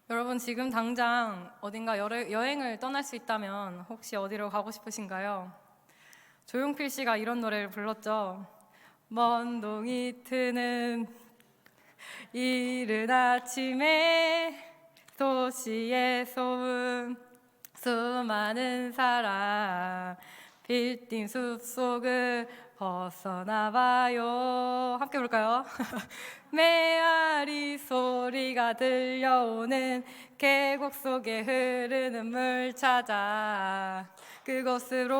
여러분 지금 당장 어딘가 여행을 떠날 수 있다면 혹시 어디로 가고 싶으신가요? 조용필 씨가 이런 노래를 불렀죠. 먼 동이 트는 이른 아침에 도시의 소음 수많은 사람 빌딩 숲속을 벗어나봐요. 함께 볼까요? 메아리 소리가 들려오는 계곡 속에 흐르는 물 찾아 그곳으로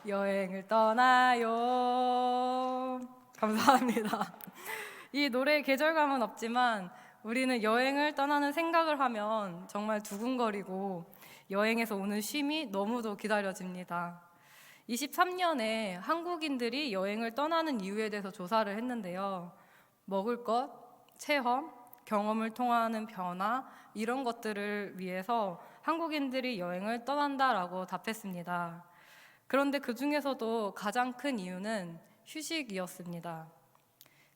여행을 떠나요. 감사합니다. 이 노래의 계절감은 없지만 우리는 여행을 떠나는 생각을 하면 정말 두근거리고 여행에서 오는 쉼이 너무도 기다려집니다. 23년에 한국인들이 여행을 떠나는 이유에 대해서 조사를 했는데요. 먹을 것, 체험, 경험을 통하는 변화 이런 것들을 위해서 한국인들이 여행을 떠난다라고 답했습니다. 그런데 그 중에서도 가장 큰 이유는 휴식이었습니다.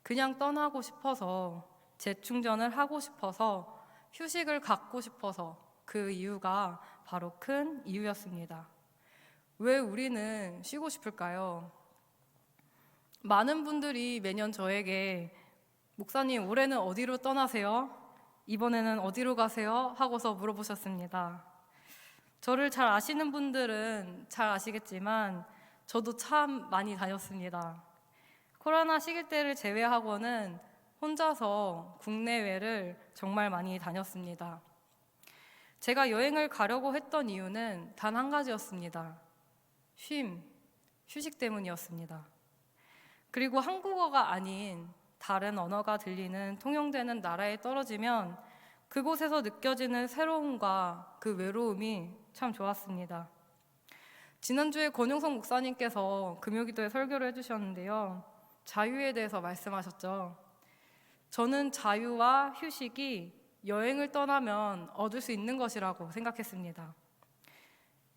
그냥 떠나고 싶어서, 재충전을 하고 싶어서, 휴식을 갖고 싶어서 그 이유가 바로 큰 이유였습니다. 왜 우리는 쉬고 싶을까요? 많은 분들이 매년 저에게 목사님 올해는 어디로 떠나세요? 이번에는 어디로 가세요? 하고서 물어보셨습니다. 저를 잘 아시는 분들은 잘 아시겠지만 저도 참 많이 다녔습니다. 코로나 시기 때를 제외하고는 혼자서 국내외를 정말 많이 다녔습니다. 제가 여행을 가려고 했던 이유는 단 한 가지였습니다. 휴식 때문이었습니다. 그리고 한국어가 아닌 다른 언어가 들리는 통용되는 나라에 떨어지면 그곳에서 느껴지는 새로움과 그 외로움이 참 좋았습니다. 지난주에 권용석 목사님께서 금요기도에 설교를 해주셨는데요. 자유에 대해서 말씀하셨죠. 저는 자유와 휴식이 여행을 떠나면 얻을 수 있는 것이라고 생각했습니다.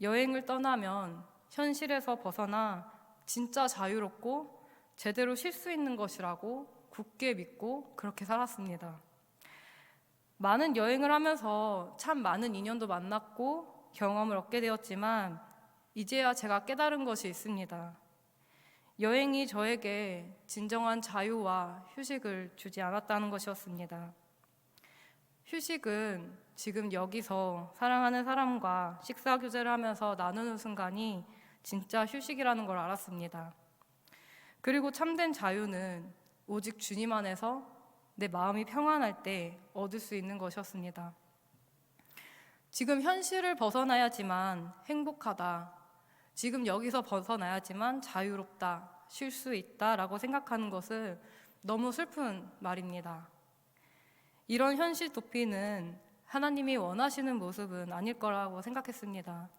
여행을 떠나면 현실에서 벗어나 진짜 자유롭고 제대로 쉴 수 있는 것이라고 굳게 믿고 그렇게 살았습니다. 많은 여행을 하면서 참 많은 인연도 만났고 경험을 얻게 되었지만 이제야 제가 깨달은 것이 있습니다. 여행이 저에게 진정한 자유와 휴식을 주지 않았다는 것이었습니다. 휴식은 지금 여기서 사랑하는 사람과 식사 교제를 하면서 나누는 순간이 진짜 휴식이라는 걸 알았습니다. 그리고 참된 자유는 오직 주님 안에서 내 마음이 평안할 때 얻을 수 있는 것이었습니다. 지금 현실을 벗어나야지만 행복하다. 지금 여기서 벗어나야지만 자유롭다, 쉴 수 있다라고 생각하는 것은 너무 슬픈 말입니다. 이런 현실 도피는 하나님이 원하시는 모습은 아닐 거라고 생각했습니다.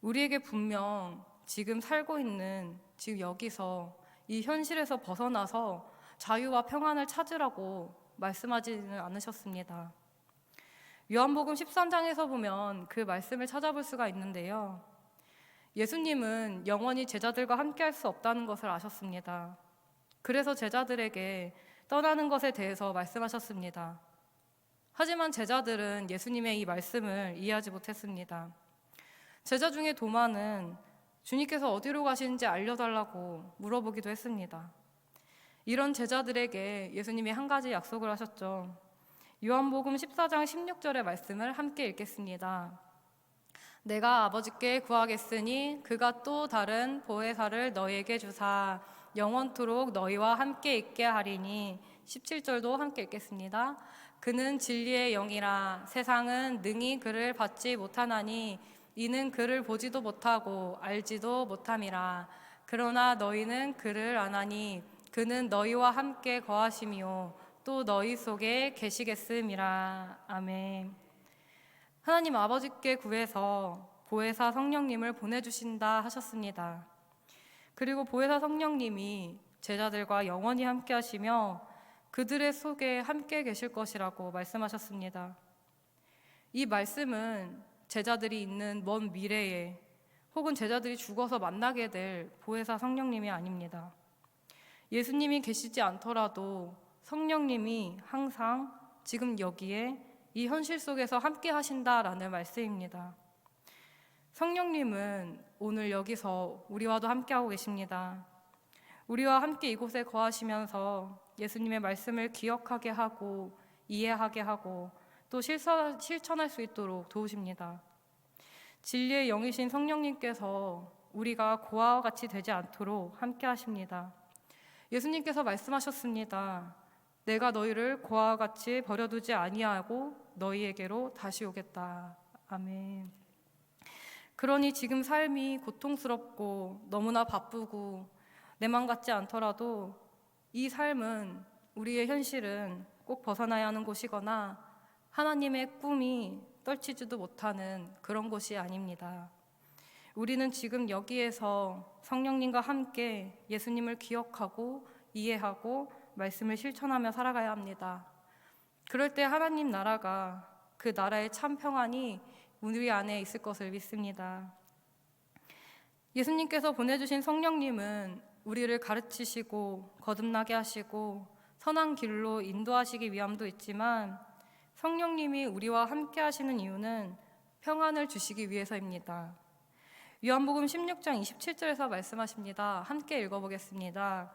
우리에게 분명 지금 살고 있는 지금 여기서 이 현실에서 벗어나서 자유와 평안을 찾으라고 말씀하지는 않으셨습니다. 요한복음 13장에서 보면 그 말씀을 찾아볼 수가 있는데요. 예수님은 영원히 제자들과 함께 할 수 없다는 것을 아셨습니다. 그래서 제자들에게 떠나는 것에 대해서 말씀하셨습니다. 하지만 제자들은 예수님의 이 말씀을 이해하지 못했습니다. 제자 중에 도마는 주님께서 어디로 가시는지 알려달라고 물어보기도 했습니다. 이런 제자들에게 예수님이 한 가지 약속을 하셨죠. 요한복음 14장 16절의 말씀을 함께 읽겠습니다. 내가 아버지께 구하겠으니 그가 또 다른 보혜사를 너희에게 주사 영원토록 너희와 함께 있게 하리니 17절도 함께 읽겠습니다. 그는 진리의 영이라 세상은 능히 그를 받지 못하나니 이는 그를 보지도 못하고 알지도 못함이라. 그러나 너희는 그를 아나니 그는 너희와 함께 거하심이요 또 너희 속에 계시겠음이라. 아멘. 하나님 아버지께 구해서 보혜사 성령님을 보내주신다 하셨습니다. 그리고 보혜사 성령님이 제자들과 영원히 함께 하시며 그들의 속에 함께 계실 것이라고 말씀하셨습니다. 이 말씀은 제자들이 있는 먼 미래에 혹은 제자들이 죽어서 만나게 될 보혜사 성령님이 아닙니다. 예수님이 계시지 않더라도 성령님이 항상 지금 여기에 이 현실 속에서 함께 하신다라는 말씀입니다. 성령님은 오늘 여기서 우리와도 함께하고 계십니다. 우리와 함께 이곳에 거하시면서 예수님의 말씀을 기억하게 하고 이해하게 하고 또 실천할 수 있도록 도우십니다. 진리의 영이신 성령님께서 우리가 고아와 같이 되지 않도록 함께 하십니다. 예수님께서 말씀하셨습니다. 내가 너희를 고아와 같이 버려두지 아니하고 너희에게로 다시 오겠다. 아멘. 그러니 지금 삶이 고통스럽고 너무나 바쁘고 내 맘 같지 않더라도 이 삶은, 우리의 현실은 꼭 벗어나야 하는 곳이거나 하나님의 꿈이 떨치지도 못하는 그런 곳이 아닙니다. 우리는 지금 여기에서 성령님과 함께 예수님을 기억하고 이해하고 말씀을 실천하며 살아가야 합니다. 그럴 때 하나님 나라가, 그 나라의 참 평안이 우리 안에 있을 것을 믿습니다. 예수님께서 보내주신 성령님은 우리를 가르치시고 거듭나게 하시고 선한 길로 인도하시기 위함도 있지만, 성령님이 우리와 함께 하시는 이유는 평안을 주시기 위해서입니다. 요한복음 16장 27절에서 말씀하십니다. 함께 읽어보겠습니다.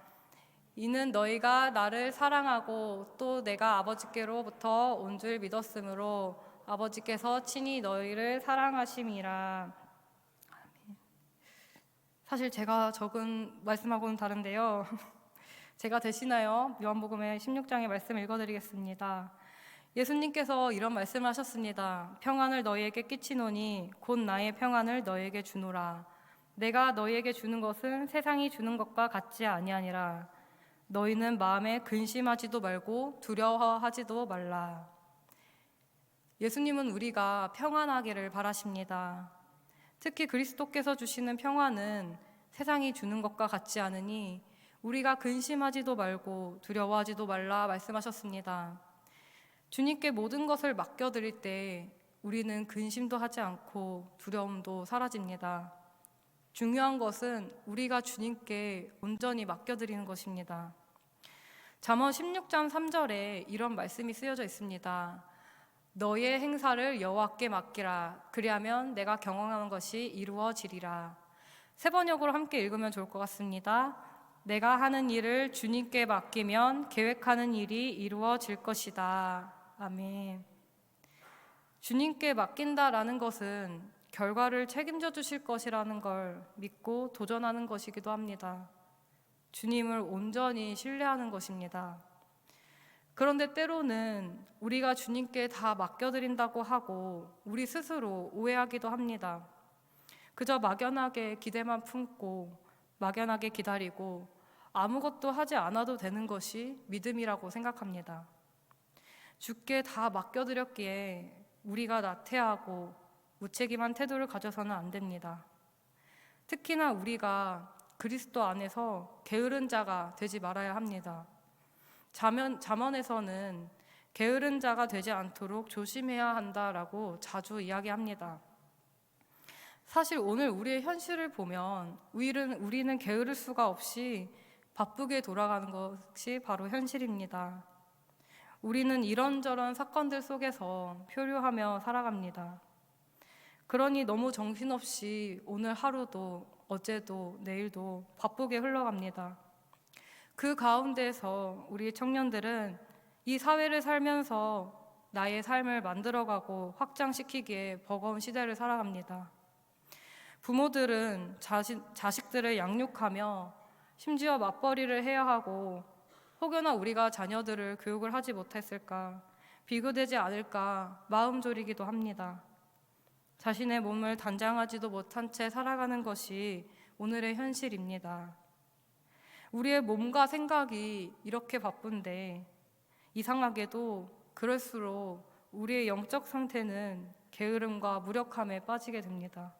이는 너희가 나를 사랑하고 또 내가 아버지께로부터 온 줄 믿었으므로 아버지께서 친히 너희를 사랑하심이라. 사실 제가 적은 말씀하고는 다른데요. 제가 대신하여 요한복음의 16장의 말씀을 읽어드리겠습니다. 예수님께서 이런 말씀을 하셨습니다. 평안을 너희에게 끼치노니 곧 나의 평안을 너희에게 주노라. 내가 너희에게 주는 것은 세상이 주는 것과 같지 아니하니라. 너희는 마음에 근심하지도 말고 두려워하지도 말라. 예수님은 우리가 평안하기를 바라십니다. 특히 그리스도께서 주시는 평안은 세상이 주는 것과 같지 않으니 우리가 근심하지도 말고 두려워하지도 말라 말씀하셨습니다. 주님께 모든 것을 맡겨드릴 때 우리는 근심도 하지 않고 두려움도 사라집니다. 중요한 것은 우리가 주님께 온전히 맡겨드리는 것입니다. 잠언 16장 3절에 이런 말씀이 쓰여져 있습니다. 너의 행사를 여호와께 맡기라. 그리하면 내가 경영하는 것이 이루어지리라. 세 번역으로 함께 읽으면 좋을 것 같습니다. 내가 하는 일을 주님께 맡기면 계획하는 일이 이루어질 것이다. 아멘. 주님께 맡긴다라는 것은 결과를 책임져 주실 것이라는 걸 믿고 도전하는 것이기도 합니다. 주님을 온전히 신뢰하는 것입니다. 그런데 때로는 우리가 주님께 다 맡겨드린다고 하고 우리 스스로 오해하기도 합니다. 그저 막연하게 기대만 품고 막연하게 기다리고 아무것도 하지 않아도 되는 것이 믿음이라고 생각합니다. 주께 다 맡겨드렸기에 우리가 나태하고 무책임한 태도를 가져서는 안 됩니다. 특히나 우리가 그리스도 안에서 게으른 자가 되지 말아야 합니다. 잠언에서는 게으른 자가 되지 않도록 조심해야 한다라고 자주 이야기합니다. 사실 오늘 우리의 현실을 보면 우리는 게으를 수가 없이 바쁘게 돌아가는 것이 바로 현실입니다. 우리는 이런저런 사건들 속에서 표류하며 살아갑니다. 그러니 너무 정신없이 오늘 하루도 어제도 내일도 바쁘게 흘러갑니다. 그 가운데서 우리 청년들은 이 사회를 살면서 나의 삶을 만들어가고 확장시키기에 버거운 시대를 살아갑니다. 부모들은 자식들을 양육하며 심지어 맞벌이를 해야 하고, 혹여나 우리가 자녀들을 교육을 하지 못했을까, 비교되지 않을까 마음 졸이기도 합니다. 자신의 몸을 단장하지도 못한 채 살아가는 것이 오늘의 현실입니다. 우리의 몸과 생각이 이렇게 바쁜데 이상하게도 그럴수록 우리의 영적 상태는 게으름과 무력함에 빠지게 됩니다.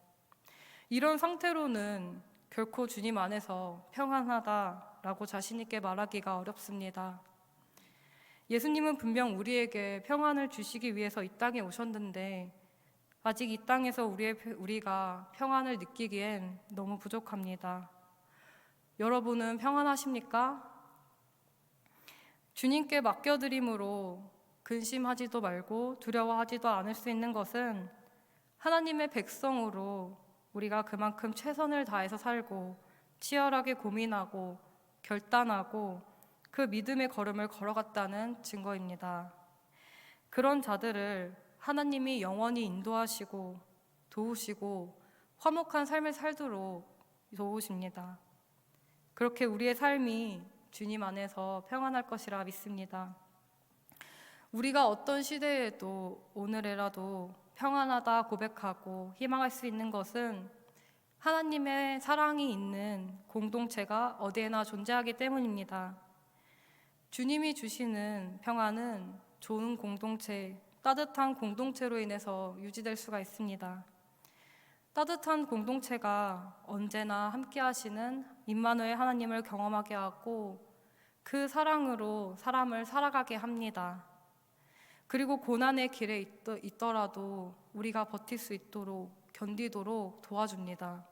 이런 상태로는 결코 주님 안에서 평안하다라고 자신 있게 말하기가 어렵습니다. 예수님은 분명 우리에게 평안을 주시기 위해서 이 땅에 오셨는데 아직 이 땅에서 우리가 평안을 느끼기엔 너무 부족합니다. 여러분은 평안하십니까? 주님께 맡겨드림으로 근심하지도 말고 두려워하지도 않을 수 있는 것은 하나님의 백성으로 우리가 그만큼 최선을 다해서 살고 치열하게 고민하고 결단하고 그 믿음의 걸음을 걸어갔다는 증거입니다. 그런 자들을 하나님이 영원히 인도하시고 도우시고 화목한 삶을 살도록 도우십니다. 그렇게 우리의 삶이 주님 안에서 평안할 것이라 믿습니다. 우리가 어떤 시대에도 오늘에라도 평안하다 고백하고 희망할 수 있는 것은 하나님의 사랑이 있는 공동체가 어디에나 존재하기 때문입니다. 주님이 주시는 평안은 좋은 공동체, 따뜻한 공동체로 인해서 유지될 수가 있습니다. 따뜻한 공동체가 언제나 함께 하시는 임마누엘 하나님을 경험하게 하고 그 사랑으로 사람을 살아가게 합니다. 그리고 고난의 길에 있더라도 우리가 버틸 수 있도록 견디도록 도와줍니다.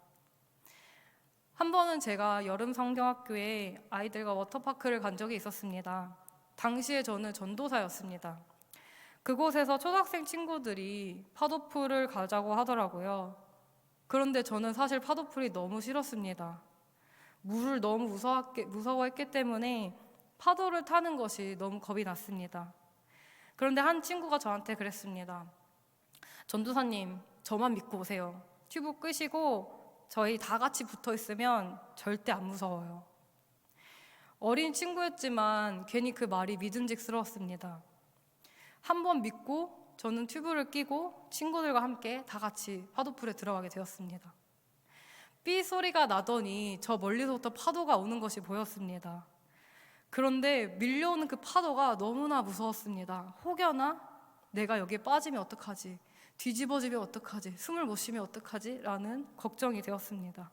한 번은 제가 여름 성경학교에 아이들과 워터파크를 간 적이 있었습니다. 당시에 저는 전도사였습니다. 그곳에서 초등학생 친구들이 파도풀을 가자고 하더라고요. 그런데 저는 사실 파도풀이 너무 싫었습니다. 물을 너무 무서워했기 때문에 파도를 타는 것이 너무 겁이 났습니다. 그런데 한 친구가 저한테 그랬습니다. 전도사님, 저만 믿고 오세요. 튜브 끄시고 저희 다 같이 붙어 있으면 절대 안 무서워요. 어린 친구였지만 괜히 그 말이 믿음직스러웠습니다. 한 번 믿고 저는 튜브를 끼고 친구들과 함께 다 같이 파도풀에 들어가게 되었습니다. 삐 소리가 나더니 저 멀리서부터 파도가 오는 것이 보였습니다. 그런데 밀려오는 그 파도가 너무나 무서웠습니다. 혹여나 내가 여기에 빠지면 어떡하지? 뒤집어지면 어떡하지? 숨을 못 쉬면 어떡하지? 라는 걱정이 되었습니다.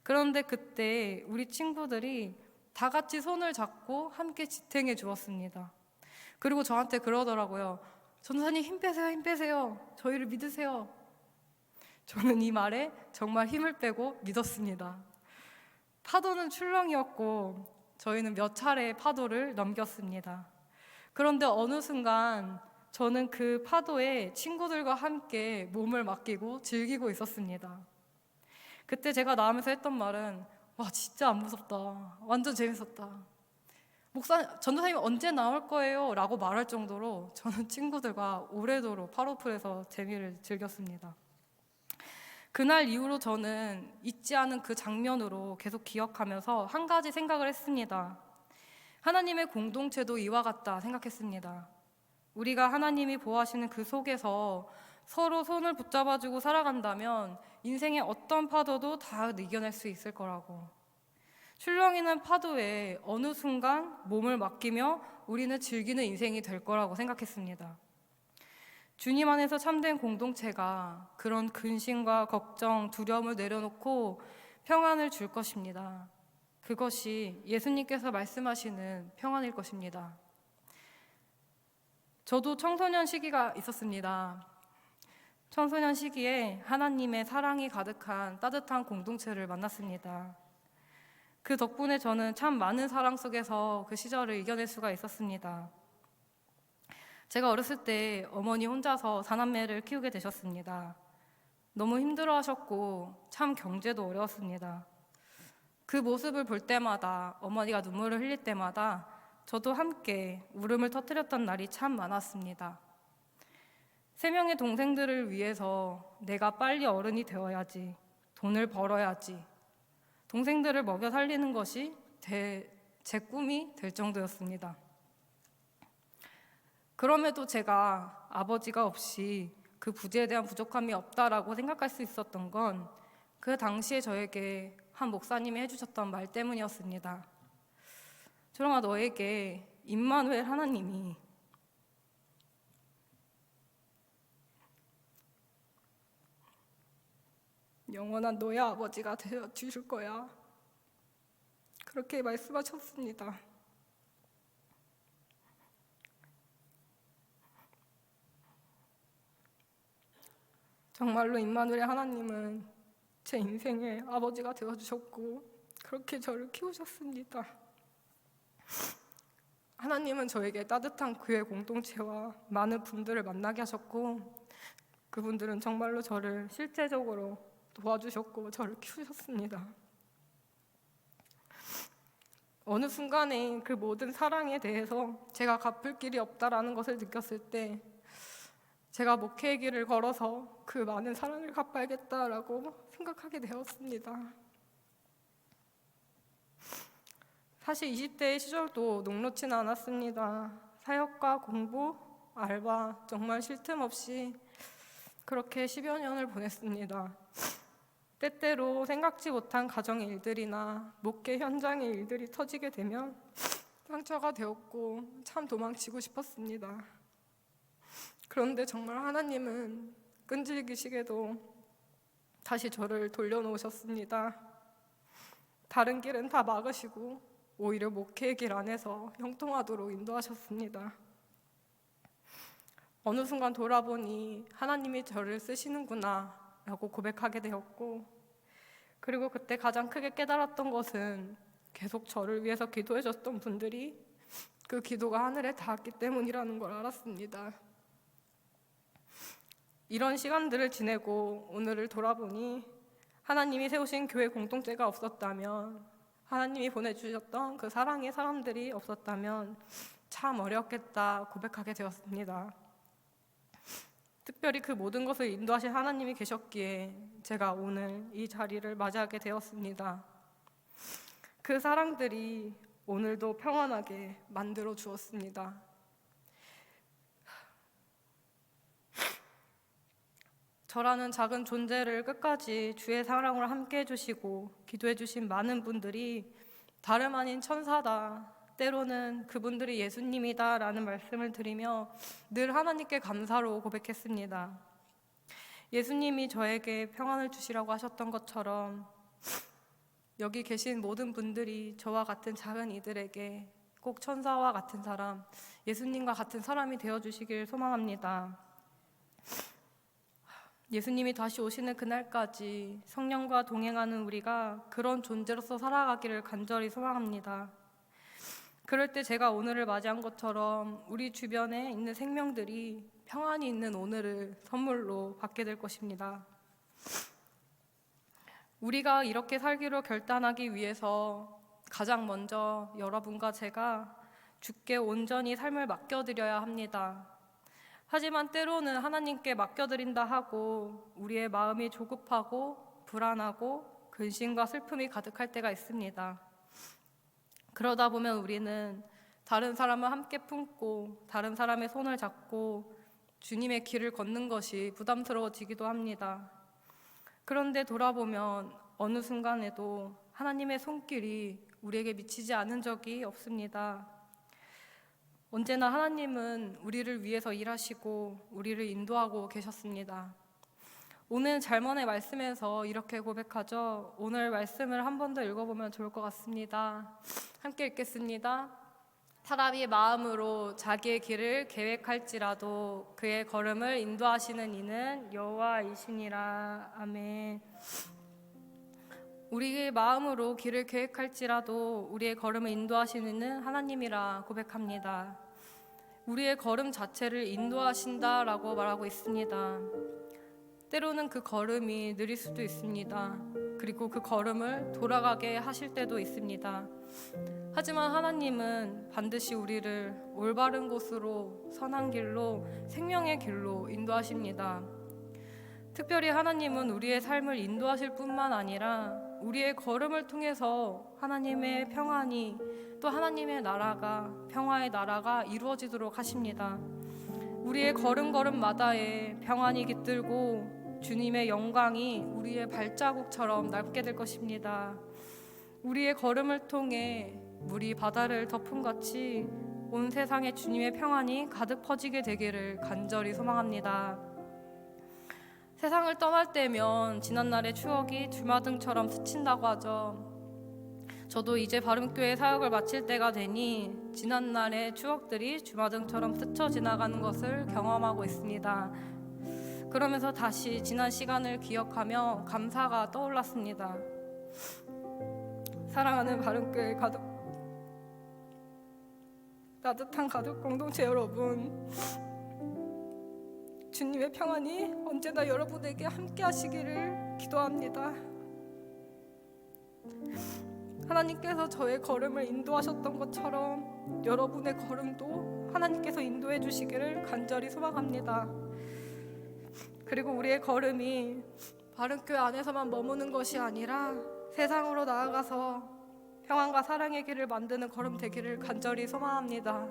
그런데 그때 우리 친구들이 다 같이 손을 잡고 함께 지탱해 주었습니다. 그리고 저한테 그러더라고요. 전도사님 힘 빼세요, 힘 빼세요. 저희를 믿으세요. 저는 이 말에 정말 힘을 빼고 믿었습니다. 파도는 출렁이었고 저희는 몇 차례의 파도를 넘겼습니다. 그런데 어느 순간 저는 그 파도에 친구들과 함께 몸을 맡기고 즐기고 있었습니다. 그때 제가 나오면서 했던 말은 와 진짜 안 무섭다. 완전 재밌었다. 전도사님 언제 나올 거예요? 라고 말할 정도로 저는 친구들과 오래도록 파도풀에서 재미를 즐겼습니다. 그날 이후로 저는 잊지 않은 그 장면으로 계속 기억하면서 한 가지 생각을 했습니다. 하나님의 공동체도 이와 같다 생각했습니다. 우리가 하나님이 보호하시는 그 속에서 서로 손을 붙잡아주고 살아간다면 인생의 어떤 파도도 다 이겨낼 수 있을 거라고. 출렁이는 파도에 어느 순간 몸을 맡기며 우리는 즐기는 인생이 될 거라고 생각했습니다. 주님 안에서 참된 공동체가 그런 근심과 걱정, 두려움을 내려놓고 평안을 줄 것입니다. 그것이 예수님께서 말씀하시는 평안일 것입니다. 저도 청소년 시기가 있었습니다. 청소년 시기에 하나님의 사랑이 가득한 따뜻한 공동체를 만났습니다. 그 덕분에 저는 참 많은 사랑 속에서 그 시절을 이겨낼 수가 있었습니다. 제가 어렸을 때 어머니 혼자서 사남매를 키우게 되셨습니다. 너무 힘들어하셨고 참 경제도 어려웠습니다. 그 모습을 볼 때마다 어머니가 눈물을 흘릴 때마다 저도 함께 울음을 터뜨렸던 날이 참 많았습니다. 3명의 동생들을 위해서 내가 빨리 어른이 되어야지, 돈을 벌어야지, 동생들을 먹여 살리는 것이 제 꿈이 될 정도였습니다. 그럼에도 제가 아버지가 없이 그 부재에 대한 부족함이 없다라고 생각할 수 있었던 건 그 당시에 저에게 한 목사님이 해주셨던 말 때문이었습니다. 조롱아, 너에게 임마누엘 하나님이 영원한 너의 아버지가 되어 주실 거야. 그렇게 말씀하셨습니다. 정말로 임마누엘 하나님은 제 인생의 아버지가 되어주셨고 그렇게 저를 키우셨습니다. 하나님은 저에게 따뜻한 교회 공동체와 많은 분들을 만나게 하셨고, 그분들은 정말로 저를 실제적으로 도와주셨고 저를 키우셨습니다. 어느 순간에 그 모든 사랑에 대해서 제가 갚을 길이 없다라는 것을 느꼈을 때, 제가 목회의 길을 걸어서 그 많은 사랑을 갚아야겠다라고 생각하게 되었습니다. 사실 20대의 시절도 녹록지는 않았습니다. 사역과 공부, 알바 정말 쉴 틈 없이 그렇게 10여 년을 보냈습니다. 때때로 생각지 못한 가정의 일들이나 목회 현장의 일들이 터지게 되면 상처가 되었고 참 도망치고 싶었습니다. 그런데 정말 하나님은 끈질기시게도 다시 저를 돌려놓으셨습니다. 다른 길은 다 막으시고 오히려 목회의 길 안에서 형통하도록 인도하셨습니다. 어느 순간 돌아보니 하나님이 저를 쓰시는구나 라고 고백하게 되었고, 그리고 그때 가장 크게 깨달았던 것은 계속 저를 위해서 기도해 줬던 분들이 그 기도가 하늘에 닿았기 때문이라는 걸 알았습니다. 이런 시간들을 지내고 오늘을 돌아보니 하나님이 세우신 교회 공동체가 없었다면, 하나님이 보내주셨던 그 사랑의 사람들이 없었다면 참 어렵겠다 고백하게 되었습니다. 특별히 그 모든 것을 인도하신 하나님이 계셨기에 제가 오늘 이 자리를 맞이하게 되었습니다. 그 사랑들이 오늘도 평안하게 만들어 주었습니다. 저라는 작은 존재를 끝까지 주의 사랑으로 함께 해주시고 기도해 주신 많은 분들이 다름 아닌 천사다, 때로는 그분들이 예수님이다 라는 말씀을 드리며 늘 하나님께 감사로 고백했습니다. 예수님이 저에게 평안을 주시라고 하셨던 것처럼 여기 계신 모든 분들이 저와 같은 작은 이들에게 꼭 천사와 같은 사람, 예수님과 같은 사람이 되어주시길 소망합니다. 예수님이 다시 오시는 그날까지 성령과 동행하는 우리가 그런 존재로서 살아가기를 간절히 소망합니다. 그럴 때 제가 오늘을 맞이한 것처럼 우리 주변에 있는 생명들이 평안이 있는 오늘을 선물로 받게 될 것입니다. 우리가 이렇게 살기로 결단하기 위해서 가장 먼저 여러분과 제가 주께 온전히 삶을 맡겨드려야 합니다. 하지만 때로는 하나님께 맡겨드린다 하고 우리의 마음이 조급하고 불안하고 근심과 슬픔이 가득할 때가 있습니다. 그러다 보면 우리는 다른 사람을 함께 품고 다른 사람의 손을 잡고 주님의 길을 걷는 것이 부담스러워지기도 합니다. 그런데 돌아보면 어느 순간에도 하나님의 손길이 우리에게 미치지 않은 적이 없습니다. 언제나 하나님은 우리를 위해서 일하시고 우리를 인도하고 계셨습니다. 오늘 잘먼의 말씀에서 이렇게 고백하죠. 오늘 말씀을 한 번 더 읽어보면 좋을 것 같습니다. 함께 읽겠습니다. 사람이 마음으로 자기의 길을 계획할지라도 그의 걸음을 인도하시는 이는 여호와이시니라. 아멘. 우리의 마음으로 길을 계획할지라도 우리의 걸음을 인도하시는 이는 하나님이라 고백합니다. 우리의 걸음 자체를 인도하신다라고 말하고 있습니다. 때로는 그 걸음이 느릴 수도 있습니다. 그리고 그 걸음을 돌아가게 하실 때도 있습니다. 하지만 하나님은 반드시 우리를 올바른 곳으로, 선한 길로, 생명의 길로 인도하십니다. 특별히 하나님은 우리의 삶을 인도하실 뿐만 아니라 우리의 걸음을 통해서 하나님의 평안이, 또 하나님의 나라가, 평화의 나라가 이루어지도록 하십니다. 우리의 걸음걸음마다에 평안이 깃들고 주님의 영광이 우리의 발자국처럼 남게 될 것입니다. 우리의 걸음을 통해 물이 바다를 덮음같이 온 세상에 주님의 평안이 가득 퍼지게 되기를 간절히 소망합니다. 세상을 떠날 때면 지난날의 추억이 주마등처럼 스친다고 하죠. 저도 이제 바름교회 사역을 마칠 때가 되니 지난날의 추억들이 주마등처럼 스쳐 지나가는 것을 경험하고 있습니다. 그러면서 다시 지난 시간을 기억하며 감사가 떠올랐습니다. 사랑하는 바름교회 따뜻한 가족 공동체 여러분, 주님의 평안이 언제나 여러분에게 함께 하시기를 기도합니다. 하나님께서 저의 걸음을 인도하셨던 것처럼 여러분의 걸음도 하나님께서 인도해 주시기를 간절히 소망합니다. 그리고 우리의 걸음이 바른교회 안에서만 머무는 것이 아니라 세상으로 나아가서 평안과 사랑의 길을 만드는 걸음 되기를 간절히 소망합니다.